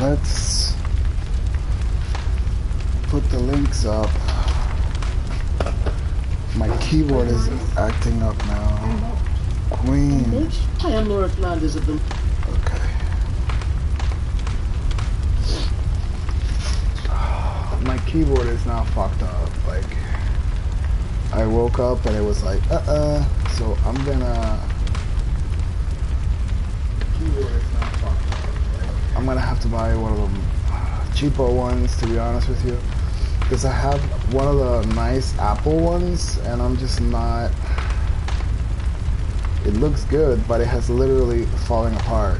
let's put the links up. My keyboard is acting up now. Queen. I am Laura Flanders of them. Okay. My keyboard is now fucked up. Like, I woke up and it was like, so I'm gonna. Keyboard is now fucked up. Like, I'm gonna have to buy one of them cheaper ones, to be honest with you, because I have one of the nice Apple ones and I'm just not. It looks good, but it has literally falling apart.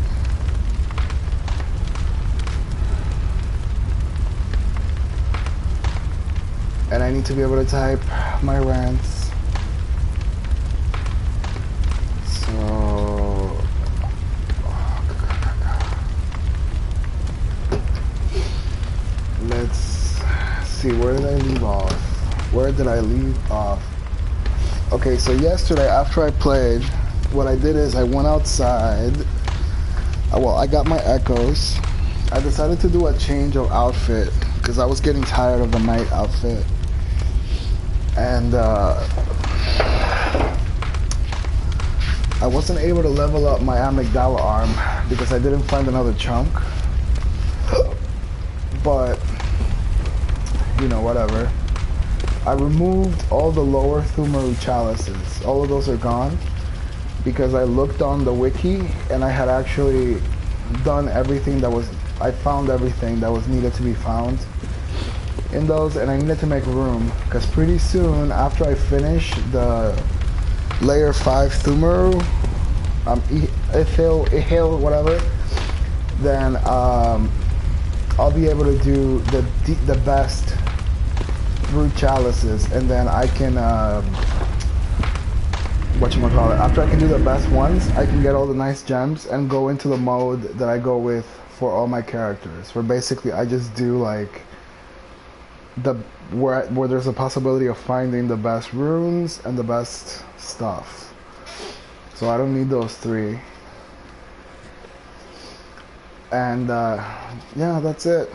And I need to be able to type my rants. So let's see, where did I leave off? Where did I leave off? Okay, so yesterday after I played, what I did is I went outside. Well, I got my echoes. I decided to do a change of outfit because I was getting tired of the night outfit. And I wasn't able to level up my amygdala arm because I didn't find another chunk. But, you know, whatever. I removed all the lower Thumaru chalices. All of those are gone because I looked on the wiki and I had actually done everything that was, I found everything that was needed to be found in those, and I needed to make room because pretty soon after I finish the layer 5 Thumaru, Ihil, whatever, then I'll be able to do the best through chalices, and then I can whatchamacallit, after I can do the best ones, I can get all the nice gems and go into the mode that I go with for all my characters, where basically I just do like where there's a possibility of finding the best runes and the best stuff. So I don't need those 3. And yeah, that's it.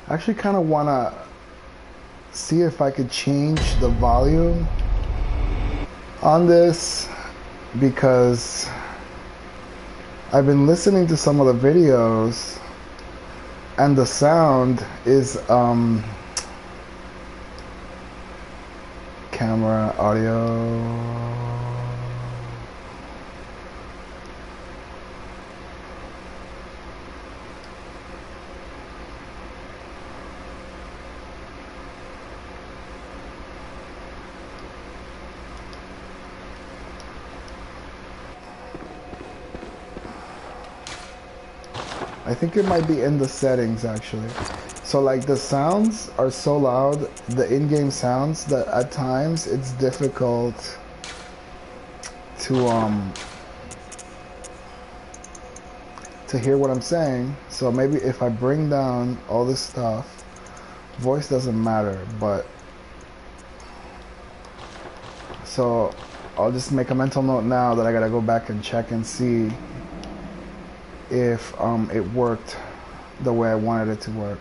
I actually kind of want to see if I could change the volume on this, because I've been listening to some of the videos and the sound is camera audio. I think it might be in the settings actually. So like the sounds are so loud, the in-game sounds, that at times it's difficult to hear what I'm saying. So maybe if I bring down all this stuff, voice doesn't matter, but so I'll just make a mental note now that I gotta go back and check and see if it worked the way I wanted it to work.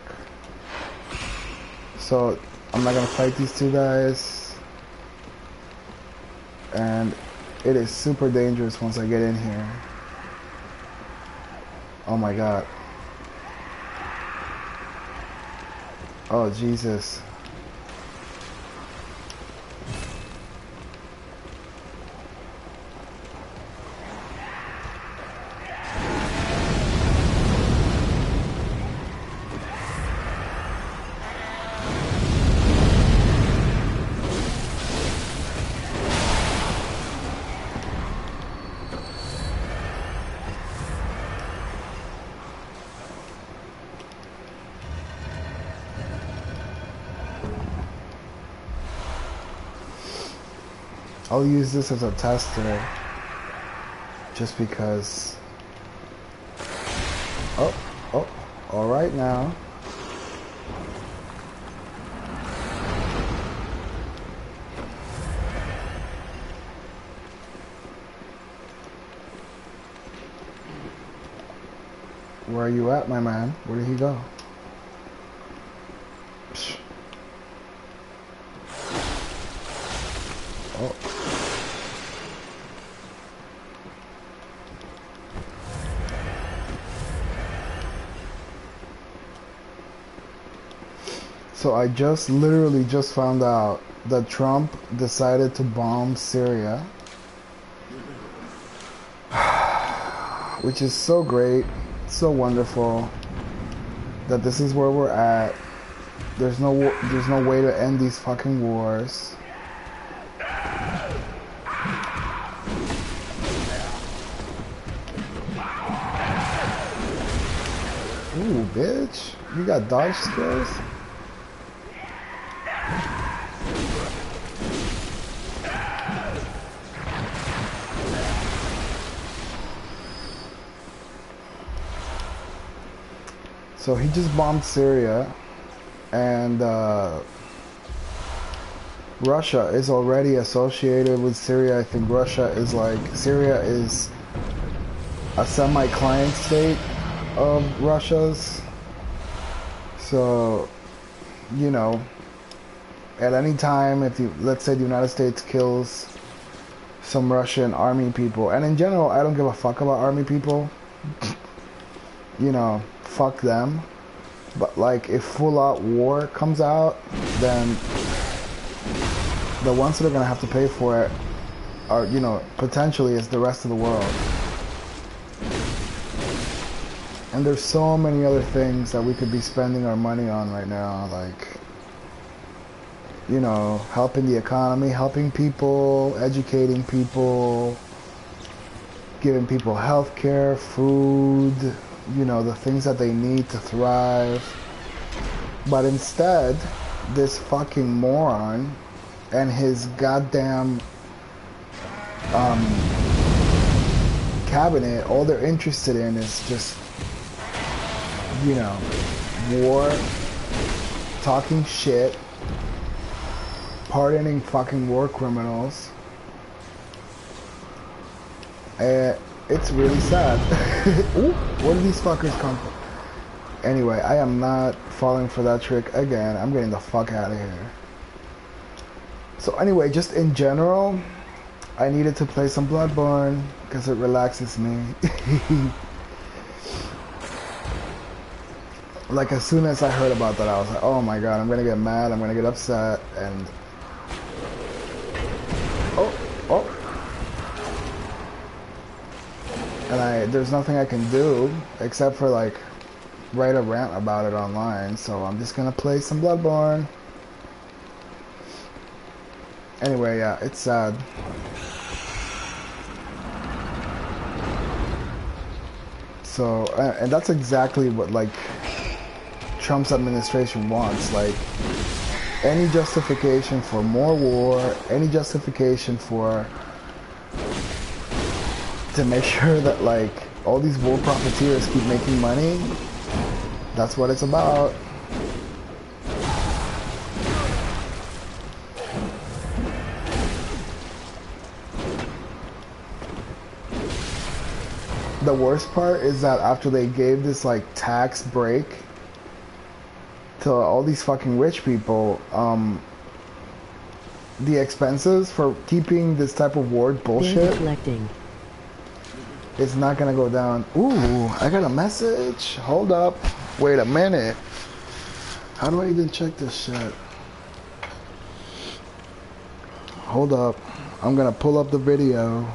So I'm not gonna fight these 2 guys, and it is super dangerous once I get in here. Oh my god. Oh Jesus. I'll use this as a tester, just because. Oh, all right now. Where are you at, my man? Where did he go? Psh. Oh. So I literally just found out that Trump decided to bomb Syria, which is so great, so wonderful that this is where we're at. There's no way to end these fucking wars. Ooh, bitch, you got dodge skills? So he just bombed Syria, and Russia is already associated with Syria. I think Syria is a semi-client state of Russia's. So, you know, at any time, let's say the United States kills some Russian army people, and in general, I don't give a fuck about army people. You know, fuck them. But like, if full-out war comes out, then the ones that are gonna have to pay for it are, you know, potentially is the rest of the world. And there's so many other things that we could be spending our money on right now, like, you know, helping the economy, helping people, educating people, giving people health care, food, you know, the things that they need to thrive. But instead, this fucking moron and his goddamn cabinet, all they're interested in is just, you know, war, talking shit, pardoning fucking war criminals. It's really sad. Ooh, where did these fuckers come from? Anyway, I am not falling for that trick again. I'm getting the fuck out of here. So anyway, just in general, I needed to play some Bloodborne because it relaxes me. Like, as soon as I heard about that, I was like, oh my god, I'm gonna get mad, I'm gonna get upset, and... Oh. And there's nothing I can do except for like write a rant about it online, so I'm just gonna play some Bloodborne. Anyway, yeah, it's sad. So, and that's exactly what like Trump's administration wants, like any justification for more war, any justification for to make sure that like all these war profiteers keep making money. That's what it's about. The worst part is that after they gave this like tax break to all these fucking rich people, the expenses for keeping this type of war bullshit, it's not gonna go down. Ooh, I got a message. Hold up. Wait a minute. How do I even check this shit? Hold up. I'm gonna pull up the video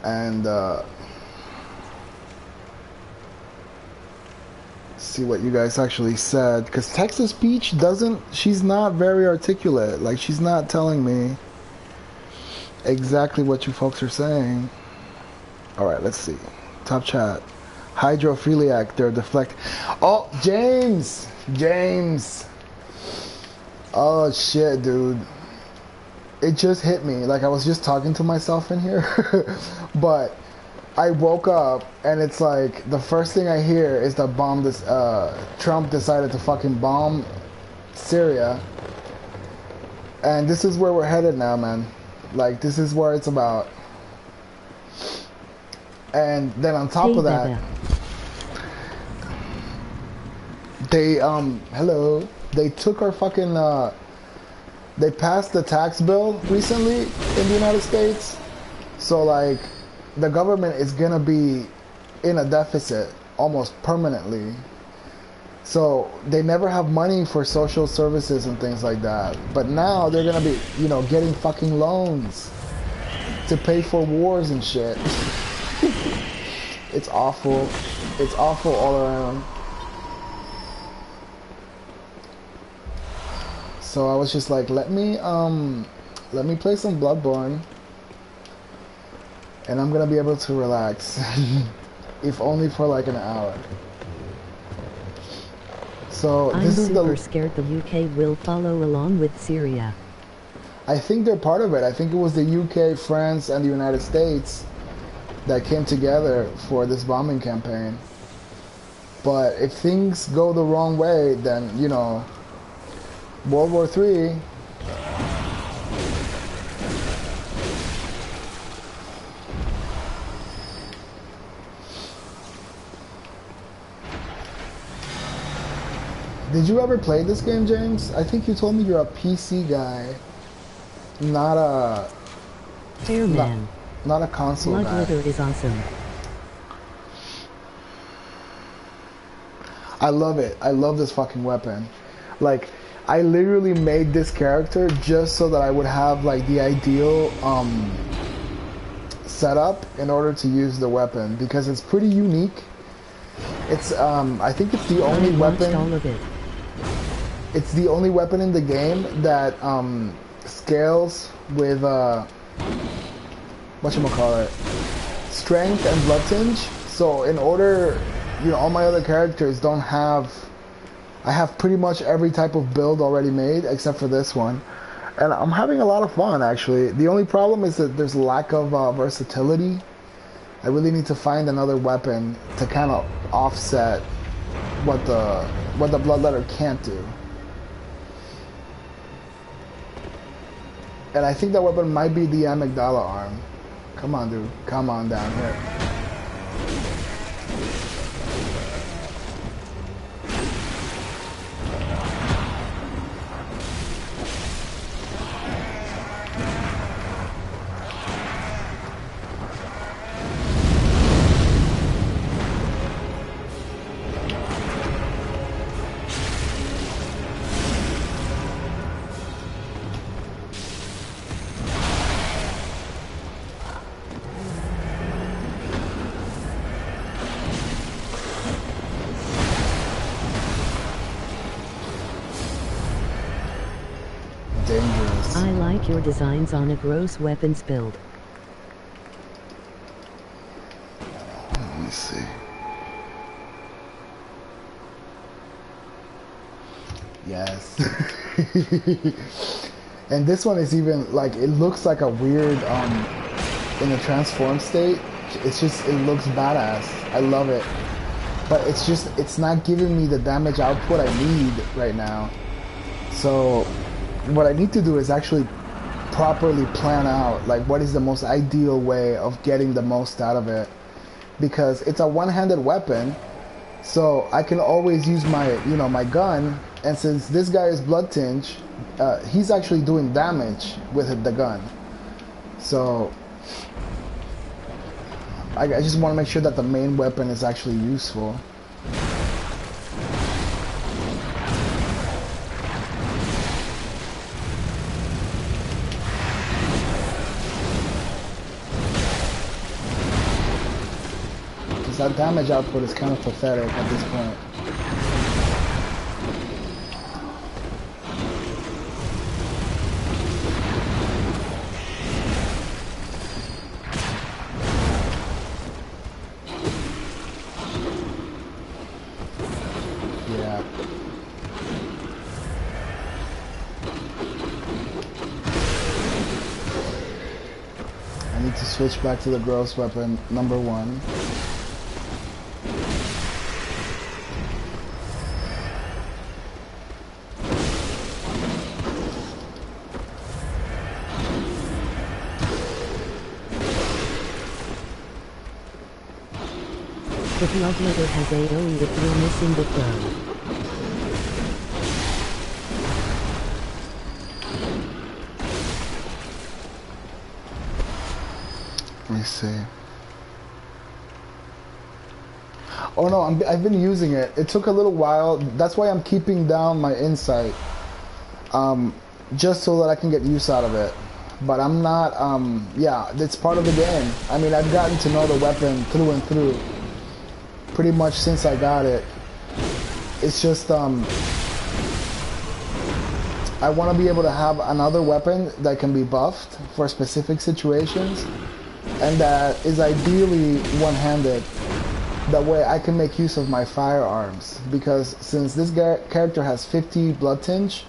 and see what you guys actually said, because Texas Peach she's not very articulate. Like, she's not telling me exactly what you folks are saying. Alright, let's see. Top chat. Hydrophiliac, they're deflect. Oh, James! Oh shit, dude. It just hit me. Like, I was just talking to myself in here. But I woke up and it's like the first thing I hear is that Trump decided to fucking bomb Syria. And this is where we're headed now, man. Like, this is where it's about. And then on top of that, they hello, they took our fucking they passed the tax bill recently in the United States. So like the government is gonna be in a deficit almost permanently. So they never have money for social services and things like that. But now they're gonna be, you know, getting fucking loans to pay for wars and shit. It's awful. It's awful all around. So I was just like, let me play some Bloodborne, and I'm gonna be able to relax, if only for like an hour. So this is super scared the UK will follow along with Syria. I think they're part of it. I think it was the UK, France, and the United States that came together for this bombing campaign. But if things go the wrong way, then, you know, World War III. Did you ever play this game, James? I think you told me you're a PC guy, not a... Fair man. Not a console guy. Blood Wither is awesome. I love it. I love this fucking weapon. Like, I literally made this character just so that I would have like the ideal setup in order to use the weapon, because it's pretty unique. It's I think it's the only weapon. All of it. It's the only weapon in the game that scales with whatchamacallit, strength and blood tinge. So in order, you know, all my other characters don't have. I have pretty much every type of build already made except for this one, and I'm having a lot of fun actually. The only problem is that there's lack of versatility. I really need to find another weapon to kind of offset what the Bloodletter can't do. And I think that weapon might be the amygdala arm. Come on, dude. Come on down here. Dangerous. I like your designs on a gross weapons build. Let me see. Yes. And this one is even like, it looks like a weird in a transform state. It's just, it looks badass. I love it. But it's just, it's not giving me the damage output I need right now. So what I need to do is actually properly plan out like what is the most ideal way of getting the most out of it, because it's a one-handed weapon, so I can always use my, you know, my gun, and since this guy is blood tinge, he's actually doing damage with the gun. So I just want to make sure that the main weapon is actually useful. That damage output is kind of pathetic at this point. Yeah. I need to switch back to the gross weapon, number 1. The Bloodletter has AoE if you're missing the throw. Let me see. Oh no, I've been using it. It took a little while. That's why I'm keeping down my insight. Just so that I can get use out of it. But I'm not, yeah, it's part of the game. I mean, I've gotten to know the weapon through and through. Pretty much since I got it. It's just, I want to be able to have another weapon that can be buffed for specific situations. And that is ideally one-handed. That way I can make use of my firearms. Because since this character has 50 blood tinge,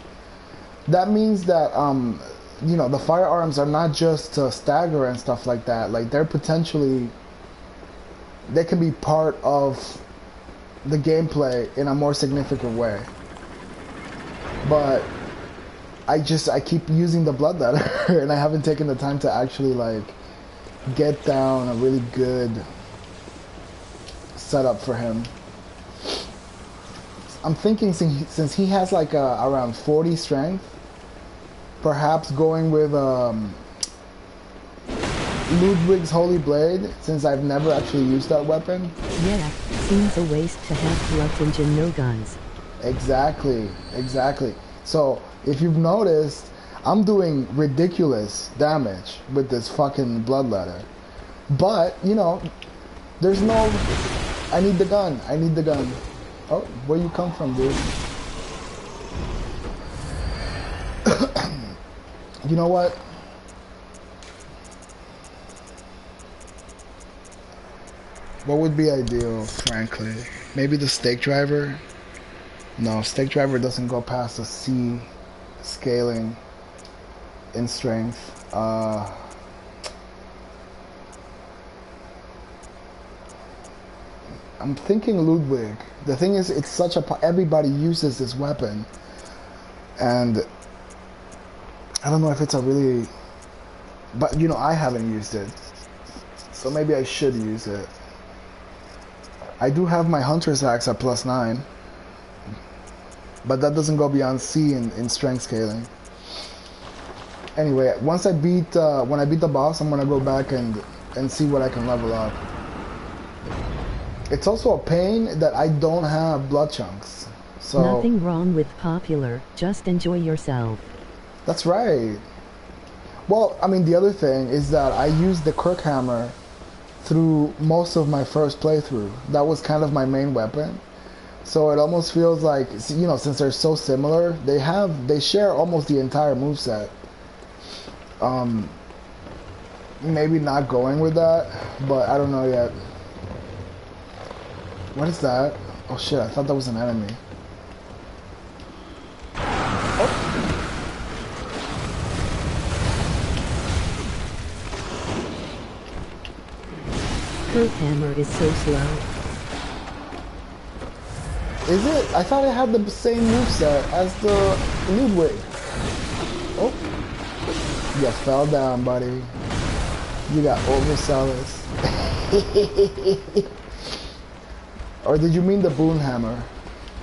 that means that, you know, the firearms are not just to stagger and stuff like that. Like, they're potentially... they can be part of the gameplay in a more significant way. But I keep using the Bloodletter and I haven't taken the time to actually, like, get down a really good setup for him. I'm thinking since he has like around 40 strength, perhaps going with Ludwig's Holy Blade, since I've never actually used that weapon. Yeah, seems a waste to have blood tinge and no guns. Exactly, exactly. So, if you've noticed, I'm doing ridiculous damage with this fucking Bloodletter. But, you know, there's no... I need the gun. I need the gun. Oh, where you come from, dude? You know what? What would be ideal, frankly? Maybe the stake driver? No, stake driver doesn't go past the C scaling in strength. I'm thinking Ludwig. The thing is, it's such a... everybody uses this weapon. And I don't know if it's a really... but, you know, I haven't used it. So maybe I should use it. I do have my Hunter's Axe at +9. But that doesn't go beyond C in strength scaling. Anyway, once I beat... when I beat the boss, I'm gonna go back and see what I can level up. It's also a pain that I don't have blood chunks. So nothing wrong with popular, just enjoy yourself. That's right. Well, I mean, the other thing is that I used the Kirkhammer through most of my first playthrough. That was kind of my main weapon. So it almost feels like, you know, since they're so similar, they share almost the entire moveset. Maybe not going with that, but I don't know yet. What is that? Oh shit, I thought that was an enemy. Oh. Kirkhammer is so slow. Is it? I thought it had the same moveset as the Ludwig. Oh. You fell down, buddy. You got overzealous. Or did you mean the boom hammer?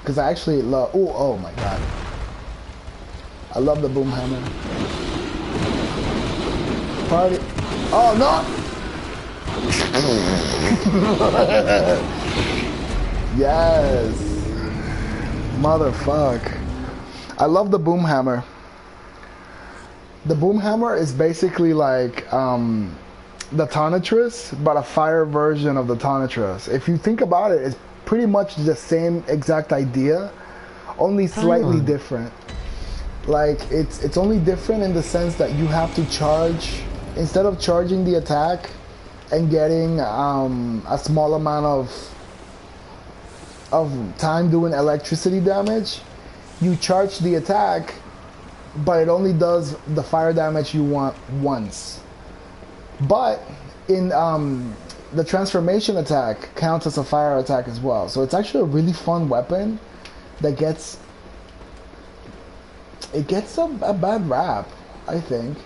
Because I actually love... oh my god. I love the boom hammer. Party... oh, no! Yes! Motherfuck. I love the boom hammer. The boom hammer is basically like... the Tonitrus, but a fire version of the Tonitrus. If you think about it, it's pretty much the same exact idea, only slightly different. Like, it's only different in the sense that you have to charge, instead of charging the attack and getting a small amount of time doing electricity damage, you charge the attack, but it only does the fire damage you want once. But in the transformation attack counts as a fire attack as well. So it's actually a really fun weapon that gets a bad rap, I think.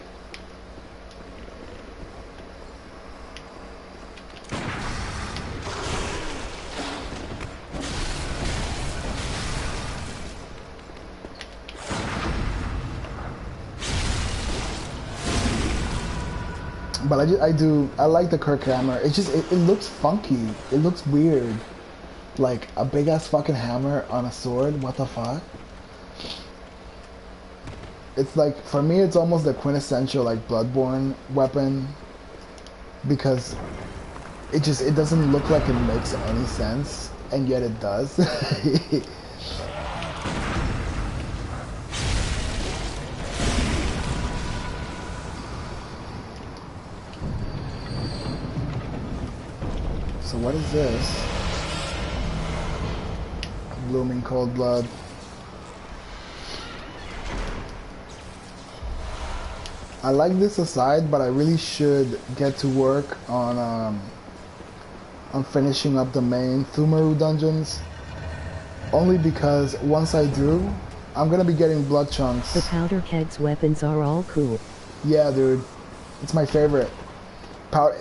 But I like the Kirk hammer. It looks funky. It looks weird. Like a big ass fucking hammer on a sword. What the fuck? It's like, for me, it's almost the quintessential like Bloodborne weapon, because it doesn't look like it makes any sense, and yet it does. So what is this? Blooming cold blood. I like this aside, but I really should get to work on finishing up the main Thumaru dungeons. Only because once I do, I'm gonna be getting blood chunks. The powder keg's weapons are all cool. Yeah, dude. It's my favorite.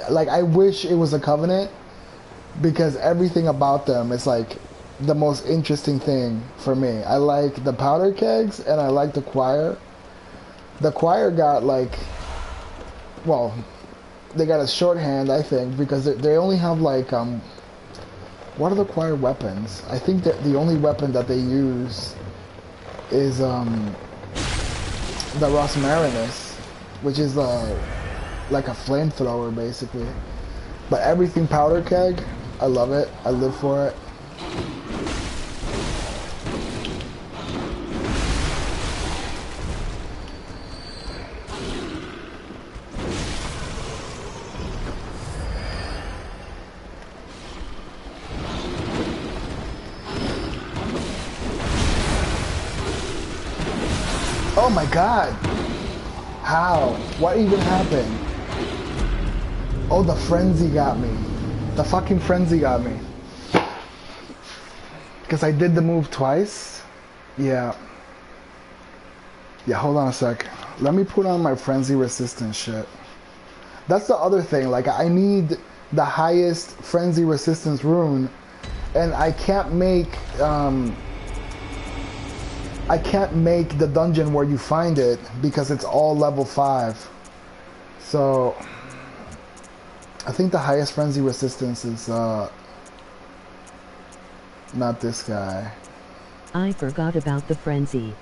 Like, I wish it was a Covenant, because everything about them is like the most interesting thing for me. I like the powder kegs, and I like the choir. The choir got like, well, they got a shorthand, I think, because they only have like, what are the choir weapons? I think that the only weapon that they use is the Rosmarinus, which is like a flamethrower basically. But everything powder keg, I love it. I live for it. Oh my god! How? What even happened? Oh, the frenzy got me. The fucking frenzy got me. Because I did the move twice? Yeah. Yeah, hold on a sec. Let me put on my frenzy resistance shit. That's the other thing. Like, I need the highest frenzy resistance rune, and I can't make the dungeon where you find it because it's all level 5. So I think the highest frenzy resistance is not this guy. I forgot about the frenzy.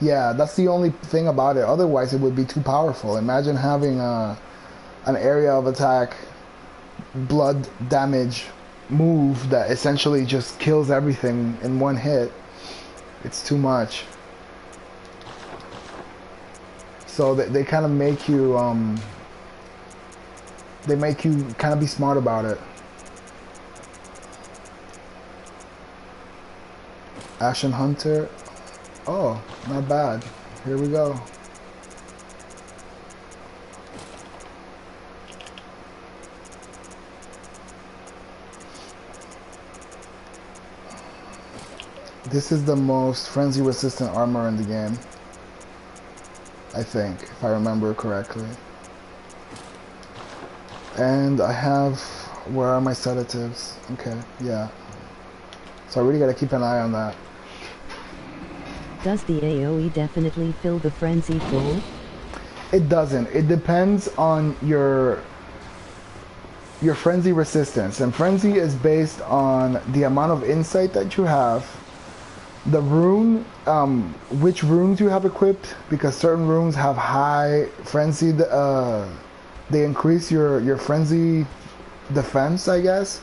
Yeah, that's the only thing about it. Otherwise, it would be too powerful. Imagine having an area of attack, blood damage move that essentially just kills everything in one hit. It's too much. So they kind of make you, they make you kind of be smart about it. Ashen Hunter. Oh, not bad. Here we go. This is the most frenzy resistant armor in the game, I think, if I remember correctly. And I have, where are my sedatives? Okay, yeah. So I really gotta keep an eye on that. Does the AoE definitely fill the frenzy full? It doesn't. It depends on your frenzy resistance. And frenzy is based on the amount of insight that you have, the rune, which runes you have equipped, because certain runes have high frenzy, they increase your frenzy defense, I guess,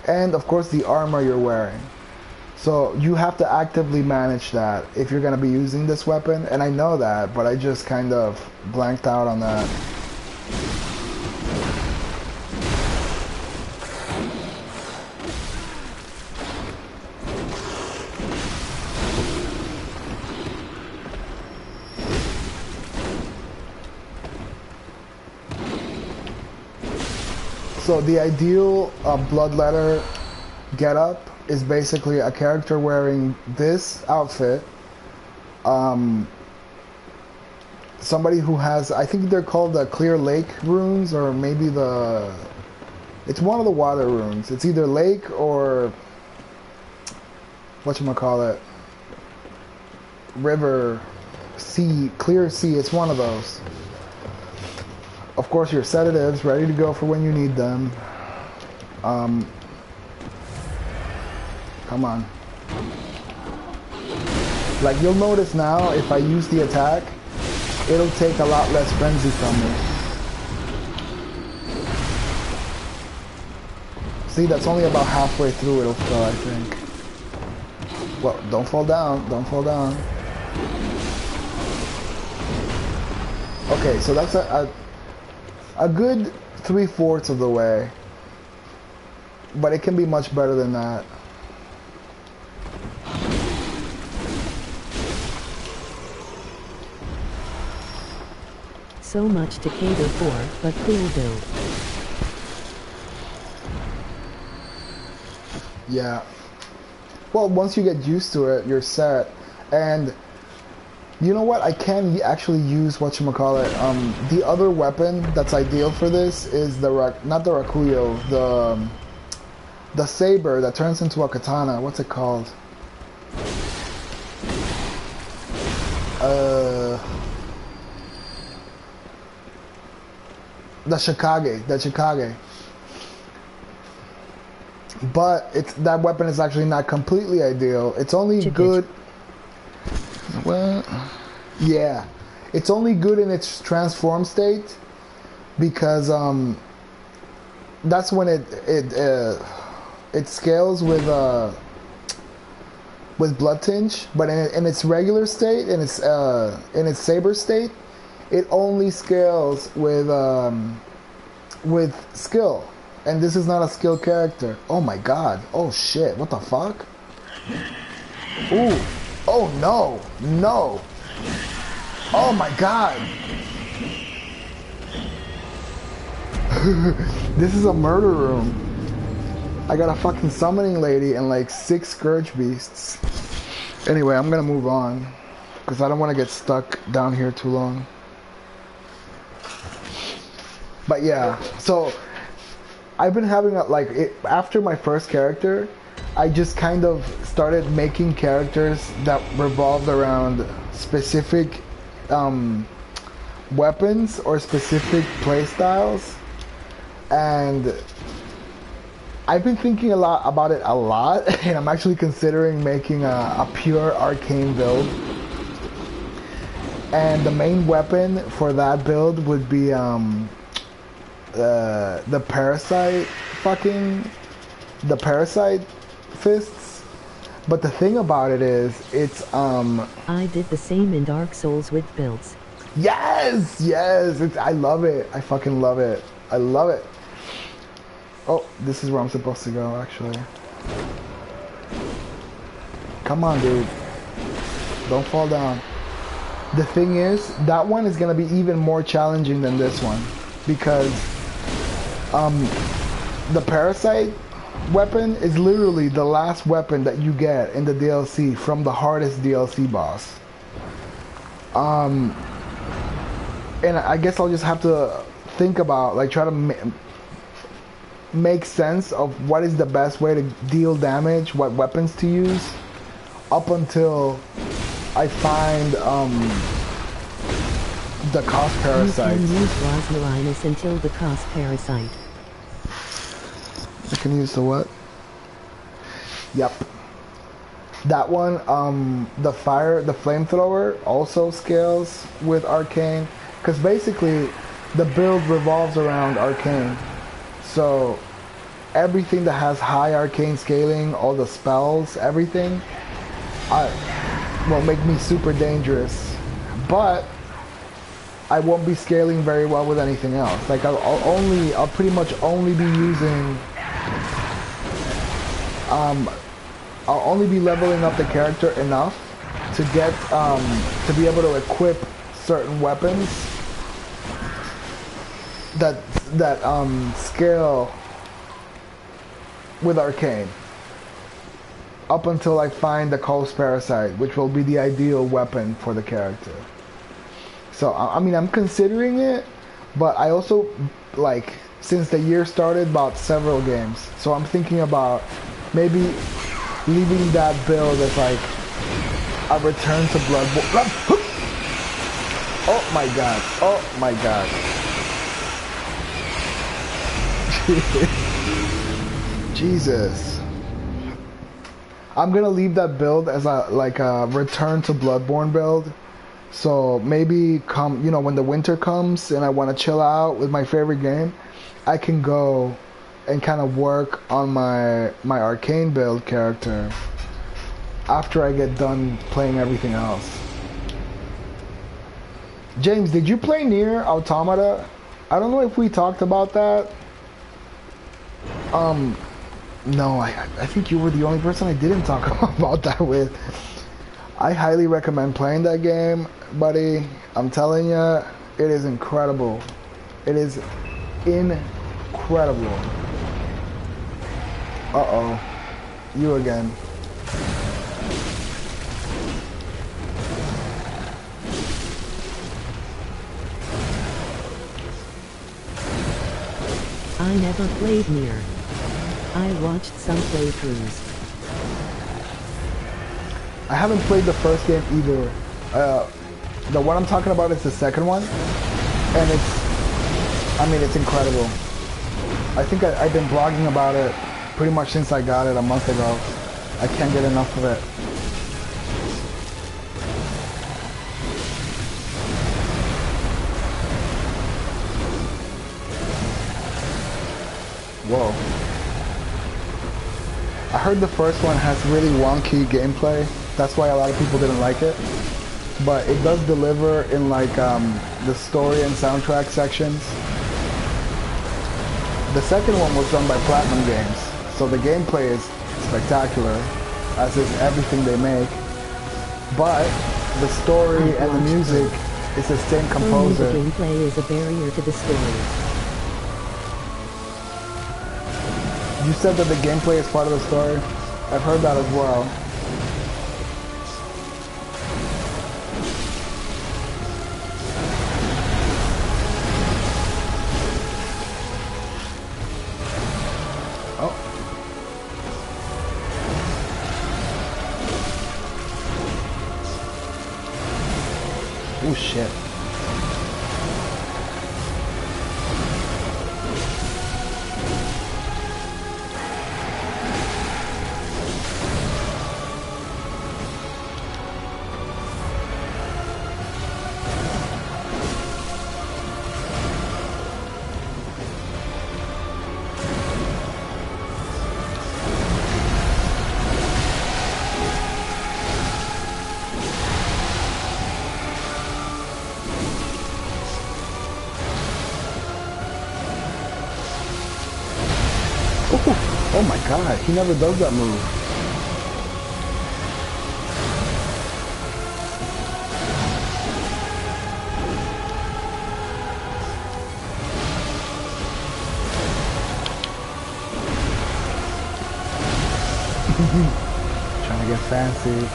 and of course the armor you're wearing. So you have to actively manage that if you're going to be using this weapon, and I know that, but I just kind of blanked out on that. So the ideal bloodletter getup is basically a character wearing this outfit. Somebody who has, I think they're called the Clear Lake runes, or maybe it's one of the water runes. It's either lake or whatchamacallit, river, sea, clear sea. It's one of those. Of course, your sedatives ready to go for when you need them. Come on. Like, you'll notice now, if I use the attack, it'll take a lot less frenzy from me. See, that's only about halfway through it'll fill, I think. Well, don't fall down, don't fall down. Okay, so that's a good 3/4 of the way. But it can be much better than that. So much to cater for, but cool build. Yeah. Well, once you get used to it, you're set. And you know what? I can actually use whatchamacallit. The other weapon that's ideal for this is not the Rakuyo, the saber that turns into a katana. What's it called? The Shikage. But that weapon is actually not completely ideal. It's only good. Well, yeah, it's only good in its transform state because that's when it scales with blood tinge. But in its regular state, in its saber state, it only scales with skill. And this is not a skill character. Oh my god. Oh shit. What the fuck? Ooh. Oh no. No. Oh my god. This is a murder room. I got a fucking summoning lady and like 6 scourge beasts. Anyway, I'm gonna move on. Because I don't want to get stuck down here too long. But yeah. So I've been having after my first character, I just kind of started making characters that revolved around specific weapons or specific playstyles, and I've been thinking about it a lot, and I'm actually considering making a pure arcane build. And the main weapon for that build would be the parasite fists. But the thing about it is, it's I did the same in Dark Souls with builds. yes, I love it. I fucking love it. I love it. Oh, this is where I'm supposed to go, actually. Come on, dude. Don't fall down. The thing is, that one is gonna be even more challenging than this one, because the parasite weapon is literally the last weapon that you get in the DLC from the hardest DLC boss. And I guess I'll just have to think about, like, try to make sense of what is the best way to deal damage, what weapons to use, up until I find the cost parasite. You can use Rosmarinus until the cost parasite. I can use the what? Yep. That one, the flamethrower also scales with arcane, because basically the build revolves around arcane. So everything that has high arcane scaling, all the spells, everything, will make me super dangerous. But I won't be scaling very well with anything else. Like I'll pretty much only be using I'll only be leveling up the character enough to get to be able to equip certain weapons that scale with arcane, up until I find the Coast Parasite, which will be the ideal weapon for the character. So I mean, I'm considering it, but I also, like, since the year started, bought several games. So I'm thinking about maybe leaving that build as like a return to Bloodborne. Oh my god. Oh my god. Jesus. I'm gonna leave that build as a return to Bloodborne build. So maybe when the winter comes and I want to chill out with my favorite game, I can go and kind of work on my arcane build character after I get done playing everything else. James, did you play Nier Automata? I don't know if we talked about that. No, I think you were the only person I didn't talk about that with. I highly recommend playing that game, buddy. I'm telling you, it is incredible. It is incredible. Uh-oh. You again. I never played Nier. I watched some playthroughs. I haven't played the first game either. The one I'm talking about is the second one, and it's incredible. I think I've been blogging about it pretty much since I got it a month ago. I can't get enough of it. Whoa. I heard the first one has really wonky gameplay. That's why a lot of people didn't like it. But it does deliver in the story and soundtrack sections. The second one was done by Platinum Games, so the gameplay is spectacular, as is everything they make. But the story and the music is the same composer. The gameplay is a barrier to the story. You said that the gameplay is part of the story? I've heard that as well. Oh. Oh shit. Oh my god, he never does that move. Trying to get fancy.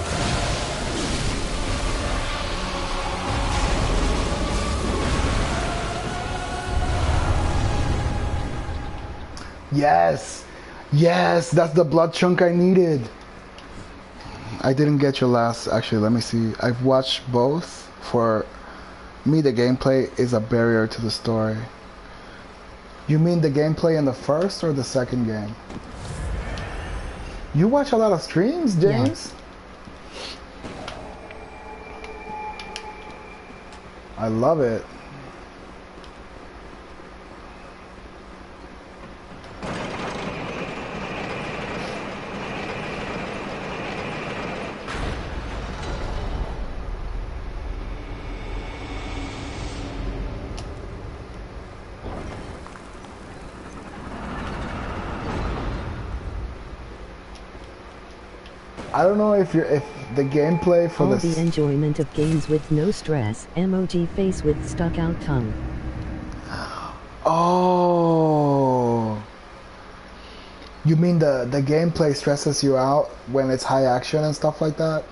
Yes! Yes, that's the blood chunk I needed. I didn't get your last, actually, let me see. I've watched both. For me, the gameplay is a barrier to the story. You mean the gameplay in the first or the second game? You watch a lot of streams, James? Yeah. I love it. I don't know if the gameplay for all the enjoyment of games with no stress. Emoji face with stuck out tongue. Oh, you mean the gameplay stresses you out when it's high action and stuff like that?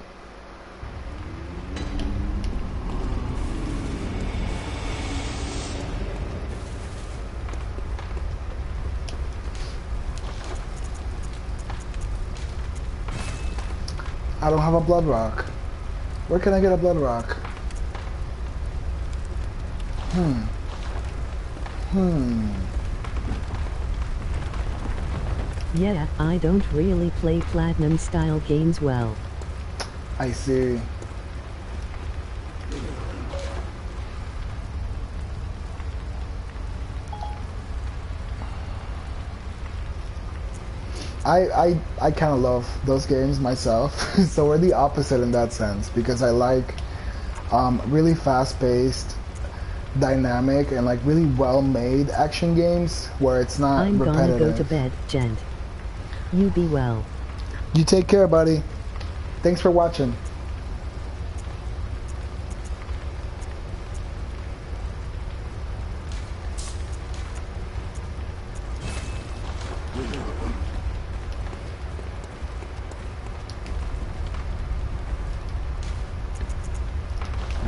I don't have a blood rock. Where can I get a blood rock? Yeah, I don't really play platinum style games well. I see. I kind of love those games myself, so we're the opposite in that sense because I like really fast-paced, dynamic, and like really well-made action games where it's not I'm repetitive. gonna go to bed, gent. You be well. You take care, buddy. Thanks for watching.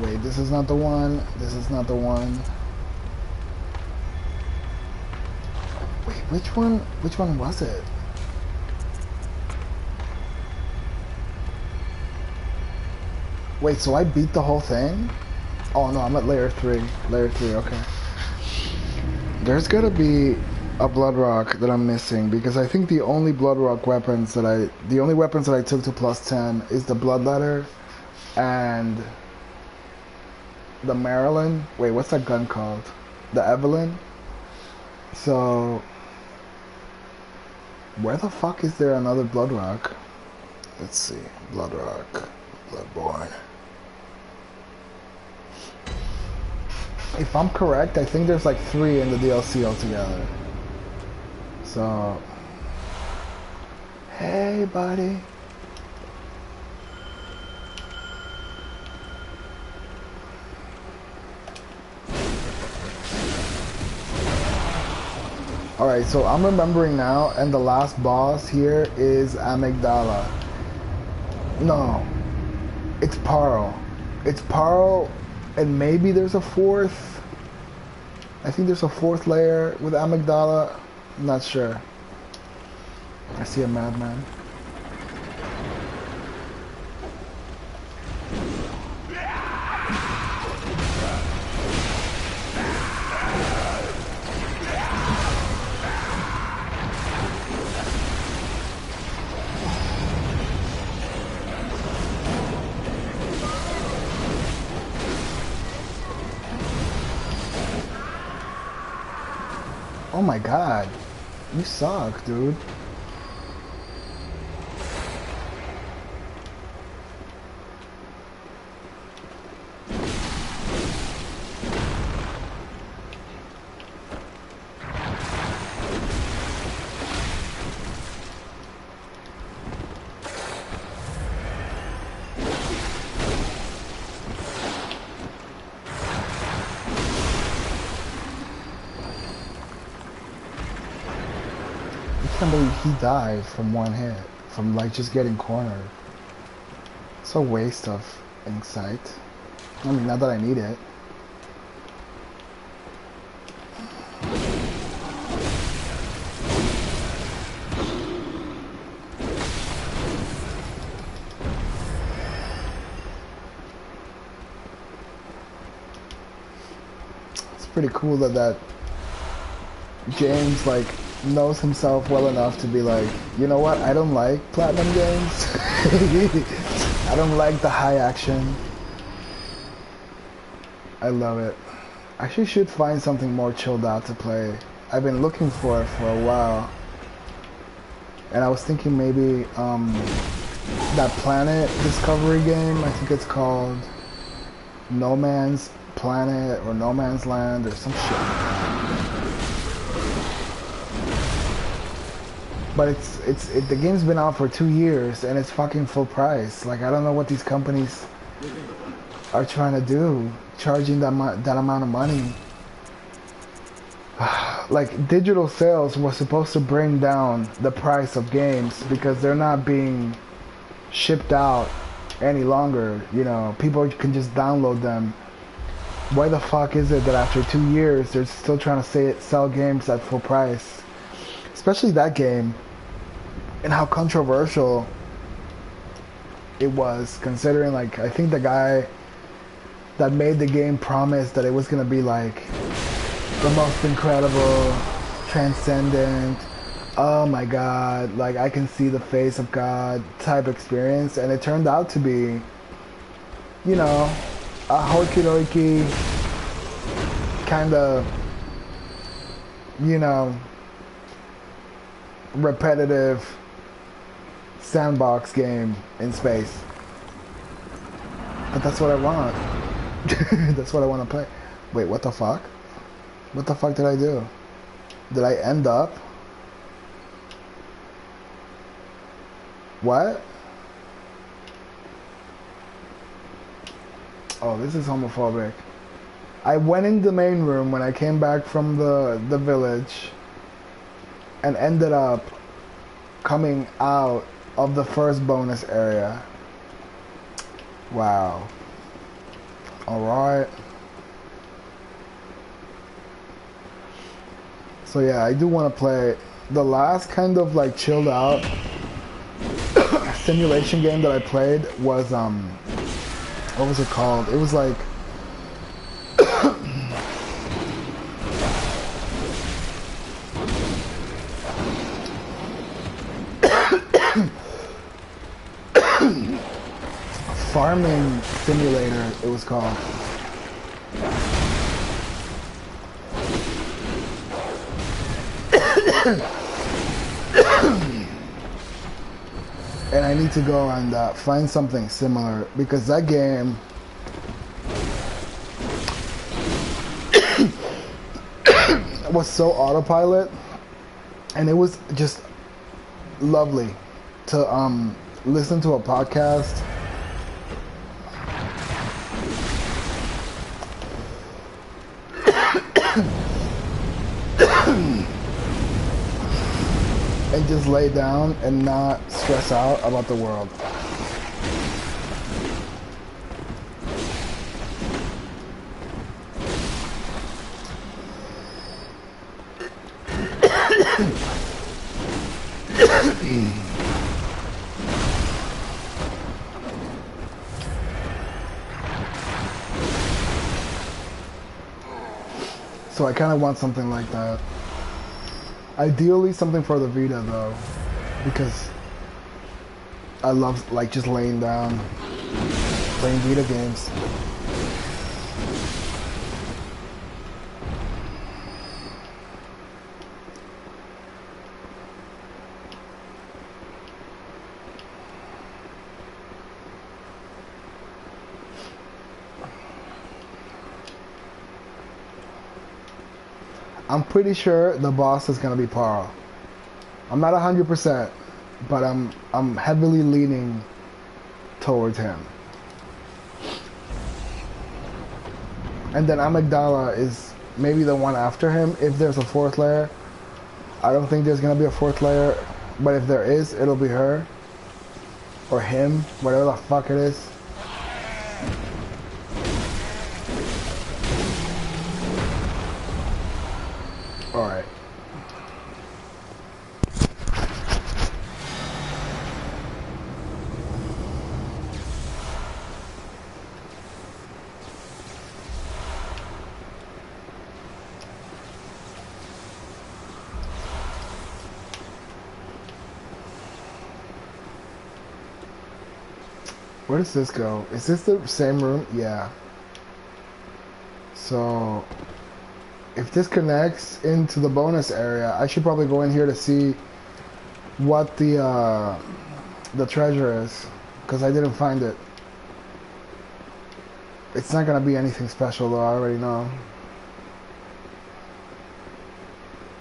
Wait, this is not the one. This is not the one. Wait, which one? Which one was it? Wait, so I beat the whole thing? Oh no, I'm at layer 3. Layer 3, okay. There's gotta be a blood rock that I'm missing because I think the only blood rock weapons that the only weapons that I took to +10 is the bloodletter and the Marilyn. Wait, what's that gun called? The Evelyn. So where the fuck is there another blood rock? Let's see. Blood rock. Bloodborne. If I'm correct, I think there's like 3 in the DLC altogether. So, hey buddy. Alright, so I'm remembering now, and the last boss here is Amygdala. No, it's Paro. It's Paro, and maybe there's a 4th. I think there's a 4th layer with Amygdala. I'm not sure. I see a madman. Oh my god, you suck, dude. I can't believe he died from one hit, from like just getting cornered. It's a waste of insight. I mean, not that I need it. It's pretty cool that James like knows himself well enough to be like, you know what, I don't like platinum games. I don't like the high action. I love it. I actually should find something more chilled out to play. I've been looking for it for a while. And I was thinking maybe that planet discovery game, I think it's called No Man's Planet or No Man's Land or some shit. But the game's been out for 2 years and it's fucking full price. Like, I don't know what these companies are trying to do, charging that amount of money. Like, digital sales was supposed to bring down the price of games because they're not being shipped out any longer. You know, people can just download them. Why the fuck is it that after 2 years they're still trying to sell games at full price? Especially that game. And how controversial it was, considering, like, I think the guy that made the game promised that it was gonna be like the most incredible, transcendent, oh my god, like I can see the face of God type experience, and it turned out to be, you know, a hokey dokey kind of, you know, repetitive sandbox game in space. But that's what I want. That's what I want to play. Wait, what the fuck? What the fuck did I do? Did I end up? What? Oh, this is homophobic. I went in the main room when I came back from the village and ended up coming out of the first bonus area. Wow. Alright. So yeah, I do want to play the last kind of like chilled out simulation game that I played was what was it called? It was like Farming Simulator, it was called. And I need to go and find something similar because that game was so autopilot, and it was just lovely to listen to a podcast and just lay down and not stress out about the world. So I kind of want something like that. Ideally something for the Vita though, because I love like just laying down, playing Vita games. I'm pretty sure the boss is gonna be Paro. I'm not 100%, but I'm heavily leaning towards him. And then Amygdala is maybe the one after him if there's a fourth layer. I don't think there's gonna be a fourth layer, but if there is, it'll be her or him, whatever the fuck it is. Alright. Where does this go? Is this the same room? Yeah. So if this connects into the bonus area, I should probably go in here to see what the treasure is, because I didn't find it. It's not gonna be anything special though, I already know.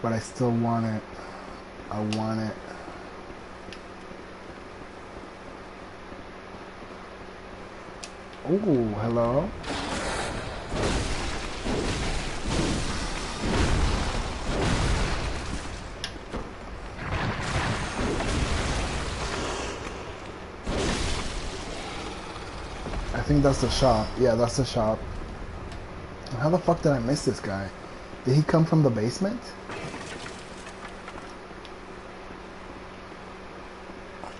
But I still want it. I want it. Ooh, hello. I think that's the shop. Yeah, that's the shop. How the fuck did I miss this guy? Did he come from the basement?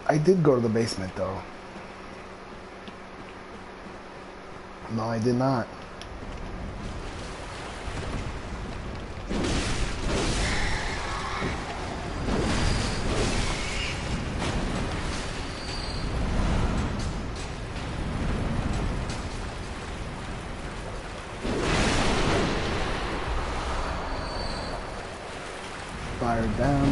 I did go to the basement though. No, I did not. fire down.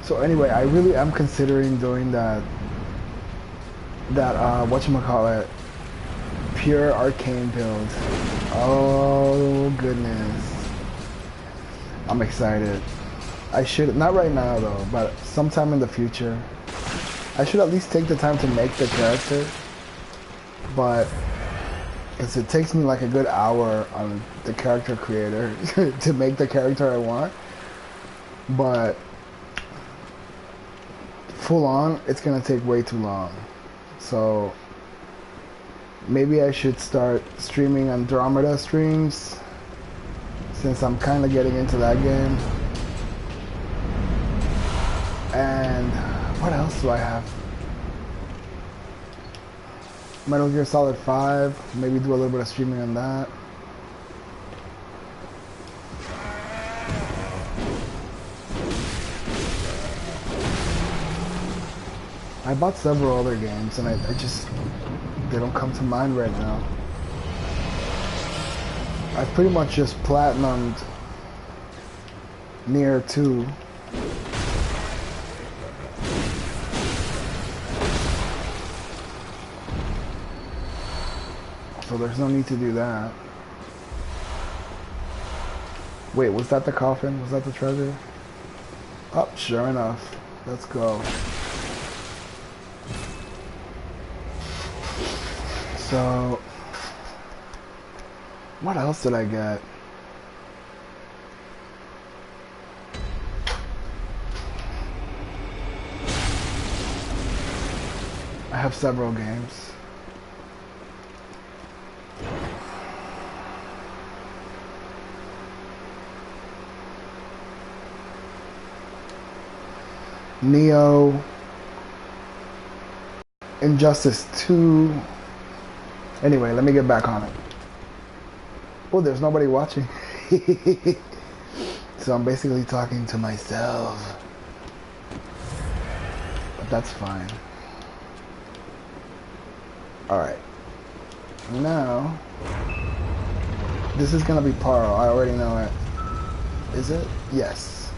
So anyway, I really am considering doing that whatchamacallit, pure arcane build. Oh goodness. I'm excited. I should, not right now though, but sometime in the future. I should at least take the time to make the character, but because it takes me like a good hour on the character creator to make the character I want, but full on, it's gonna take way too long. So maybe I should start streaming Andromeda streams, since I'm kind of getting into that game. And what else do I have? Metal Gear Solid 5, maybe do a little bit of streaming on that. I bought several other games and I just, they don't come to mind right now. I've pretty much just platinumed Nier 2. So there's no need to do that. Wait, was that the coffin? Was that the treasure? Oh, sure enough. Let's go. So, what else did I get? I have several games. Neo, Injustice 2. Anyway, let me get back on it. Oh, there's nobody watching. So I'm basically talking to myself. But that's fine. Alright. Now, this is gonna be Paro. I already know it. Is it? Yes.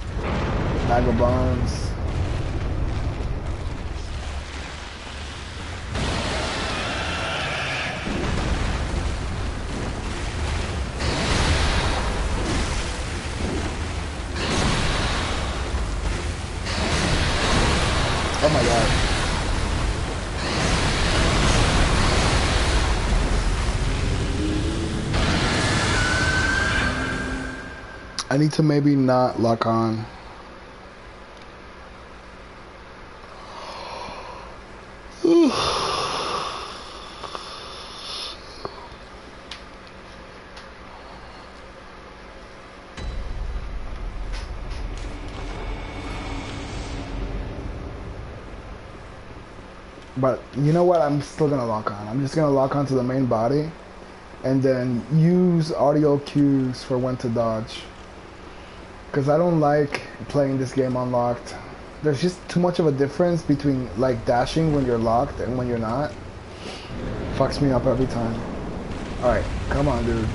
Bag of Bones. Oh my god. I need to maybe not lock on. But you know what? I'm still gonna lock on. I'm just gonna lock onto the main body and then use audio cues for when to dodge. Because I don't like playing this game unlocked. There's just too much of a difference between like dashing when you're locked and when you're not. Fucks me up every time. Alright, come on dude.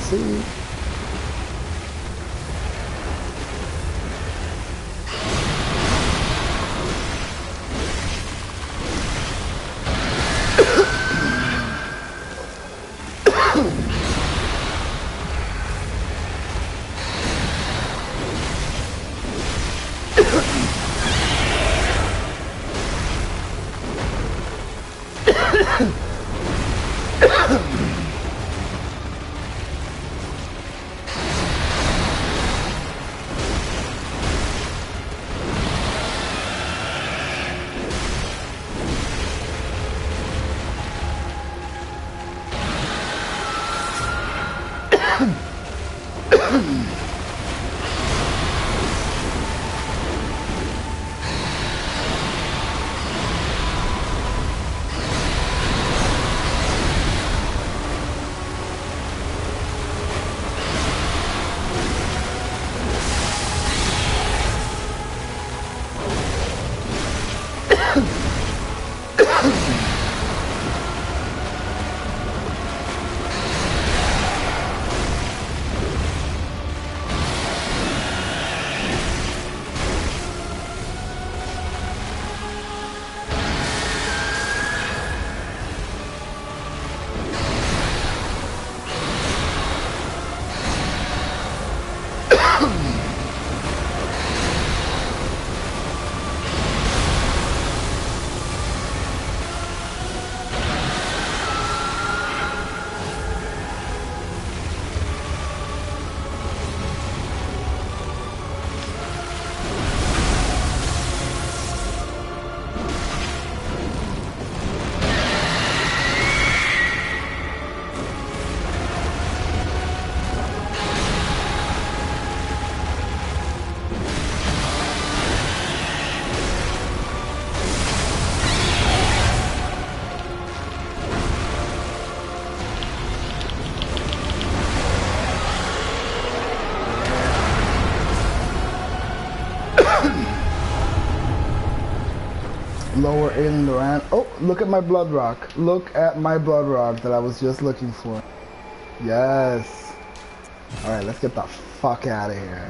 See? Lower Alien Loran. Oh, look at my blood rock. Look at my blood rock that I was just looking for. Yes. Alright, let's get the fuck out of here.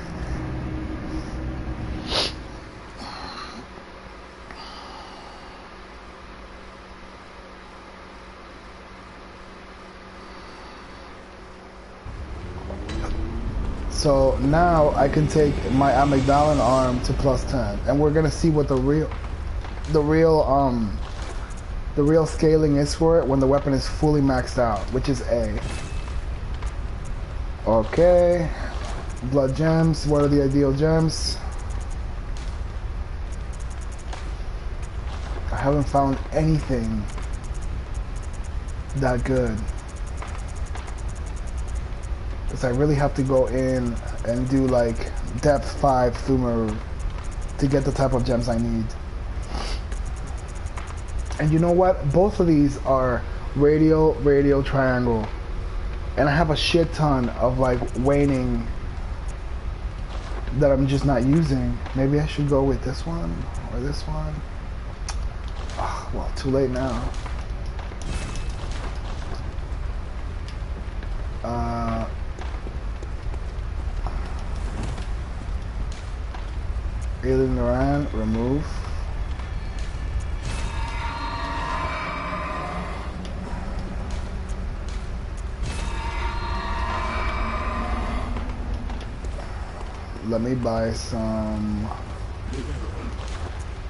So now I can take my amygdalin arm to +10, and we're gonna see what the real scaling is for it when the weapon is fully maxed out, which is A. Okay, blood gems. What are the ideal gems? I haven't found anything that good. Because I really have to go in and do like depth 5 Thumer to get the type of gems I need. And you know what? Both of these are radial triangle. And I have a shit ton of like waning that I'm just not using. Maybe I should go with this one or this one. Oh, well, too late now. Alien Loran, remove. Let me buy some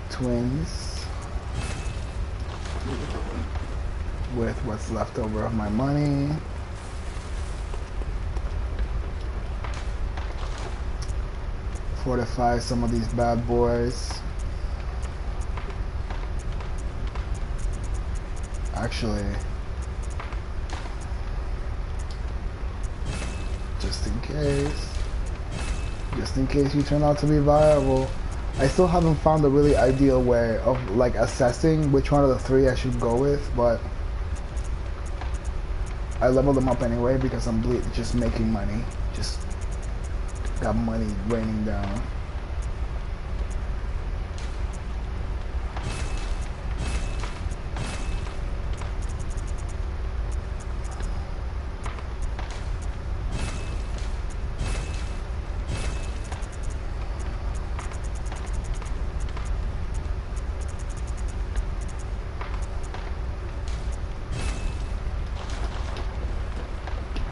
twins with what's left over of my money. Fortify some of these bad boys. Actually, just in case you turn out to be viable. I still haven't found a really ideal way of like assessing which one of the 3 I should go with, but I leveled them up anyway because I'm just making money. Just got money raining down.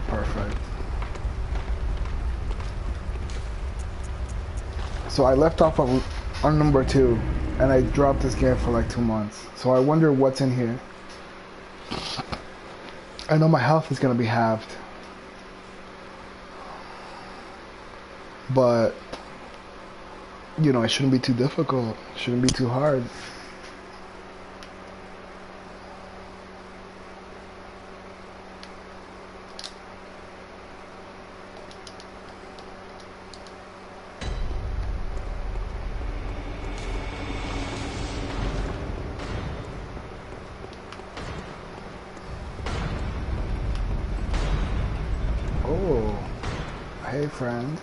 Perfect. So I left off on number 2, and I dropped this game for like 2 months. So I wonder what's in here. I know my health is gonna be halved, but you know, it shouldn't be too difficult. It shouldn't be too hard. Oh, hey friend.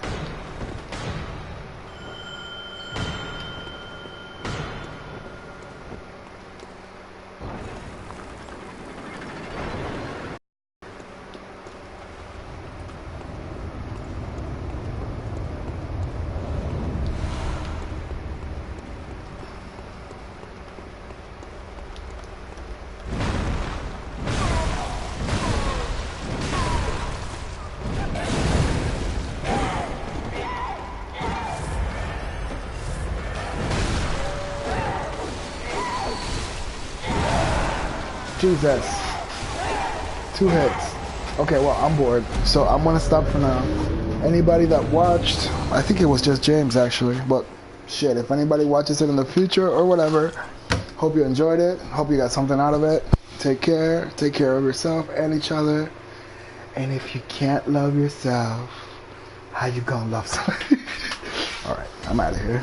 Jesus. 2 hits. Okay, well, I'm bored, so I'm gonna stop for now. Anybody that watched, I think it was just James actually, but shit, if anybody watches it in the future or whatever, hope you enjoyed it. Hope you got something out of it. Take care of yourself and each other. And if you can't love yourself, how you gonna love somebody? Alright, I'm out of here.